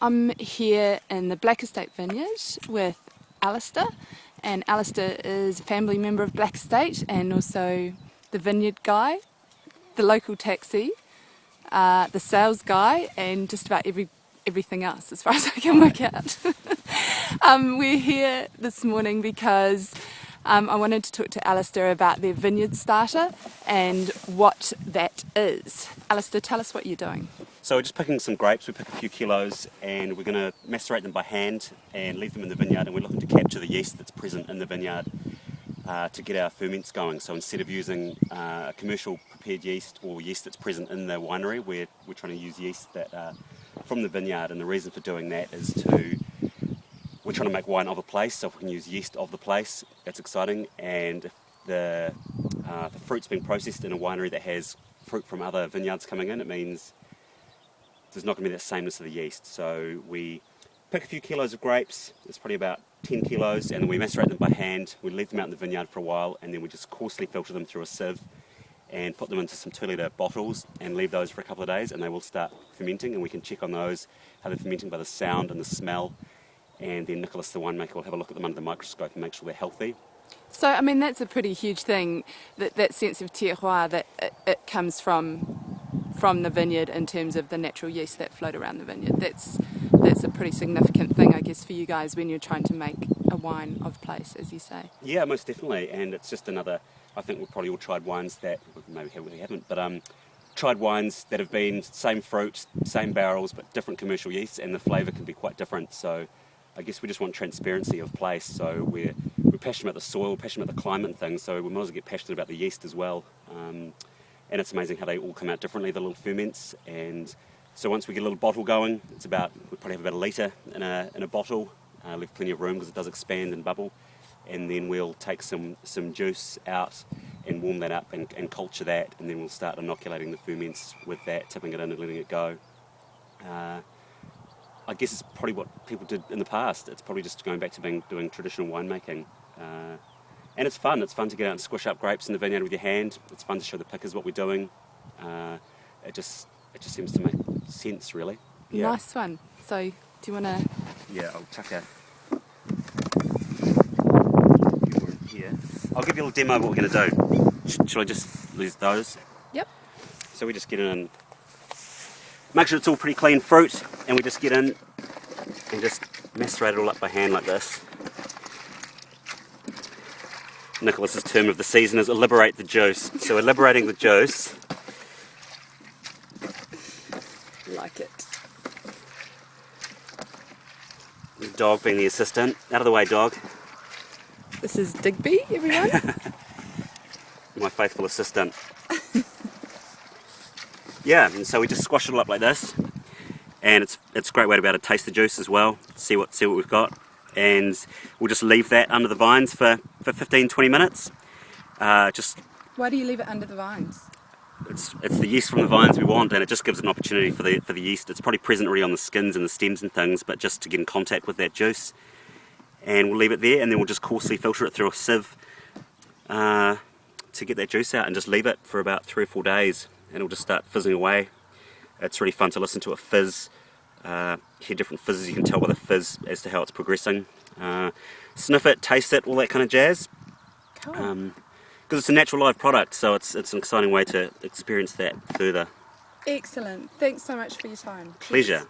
I'm here in the Black Estate Vineyard with Alistair, and Alistair is a family member of Black Estate and also the vineyard guy, the local taxi, the sales guy, and just about everything else as far as I can work out. We're here this morning because I wanted to talk to Alistair about their vineyard starter and what that is. Alistair, tell us what you're doing. So we're just picking some grapes. We pick a few kilos and we're going to macerate them by hand and leave them in the vineyard, and we're looking to capture the yeast that's present in the vineyard to get our ferments going. So instead of using a commercial prepared yeast or yeast that's present in the winery, we're trying to use yeast that from the vineyard, and the reason for doing that is we're trying to make wine of a place, so if we can use yeast of the place, that's exciting. And if the fruit's being processed in a winery that has fruit from other vineyards coming in, it means there's not going to be that sameness of the yeast. So we pick a few kilos of grapes, it's probably about 10 kilos, and then we macerate them by hand. We leave them out in the vineyard for a while, and then we just coarsely filter them through a sieve and put them into some 2-litre bottles and leave those for a couple of days, and they will start fermenting, and we can check on those, how they're fermenting by the sound and the smell. And then Nicholas, the winemaker, will have a look at them under the microscope and make sure they're healthy. So, I mean, that's a pretty huge thing, that sense of terroir, that it comes from the vineyard in terms of the natural yeast that float around the vineyard. That's a pretty significant thing, I guess, for you guys when you're trying to make a wine of place, as you say. Yeah, most definitely. And it's just another, I think we've probably all tried wines that, maybe we haven't, but tried wines that have been same fruit, same barrels, but different commercial yeasts, and the flavour can be quite different. So I guess we just want transparency of place. So we're passionate about the soil, passionate about the climate and things, so we might as well get passionate about the yeast as well. And it's amazing how they all come out differently, the little ferments. And so once we get a little bottle going, we probably have about a litre in a bottle, leave plenty of room because it does expand and bubble. And then we'll take some juice out and warm that up and culture that, and then we'll start inoculating the ferments with that, tipping it in and letting it go. I guess it's probably what people did in the past. It's probably just going back to doing traditional winemaking. And it's fun. It's fun to get out and squish up grapes in the vineyard with your hand. It's fun to show the pickers what we're doing. It just seems to make sense, really. Yeah. Nice one. So, do you want to... Yeah, I'll chuck a... Here. I'll give you a little demo of what we're going to do. Shall I just lose those? Yep. So we just get in and make sure it's all pretty clean fruit, and we just get in and just macerate it all up by hand like this. Nicholas's term of the season is liberate the juice. So we're liberating the juice. Like it. The dog being the assistant. Out of the way, dog. This is Digby, everyone. My faithful assistant. Yeah, and so we just squash it all up like this, and it's a great way to be able to taste the juice as well, see what we've got, and we'll just leave that under the vines for 15-20 minutes. Why do you leave it under the vines? It's the yeast from the vines we want, and it just gives an opportunity for the yeast. It's probably present already on the skins and the stems and things, but just to get in contact with that juice. And we'll leave it there, and then we'll just coarsely filter it through a sieve to get that juice out, and just leave it for about 3 or 4 days, and it'll just start fizzing away. It's really fun to listen to it fizz, hear different fizzes. You can tell by the fizz as to how it's progressing. Sniff it, taste it, all that kind of jazz. Cool. Because it's a natural live product, so it's an exciting way to experience that further. Excellent. Thanks so much for your time. Pleasure.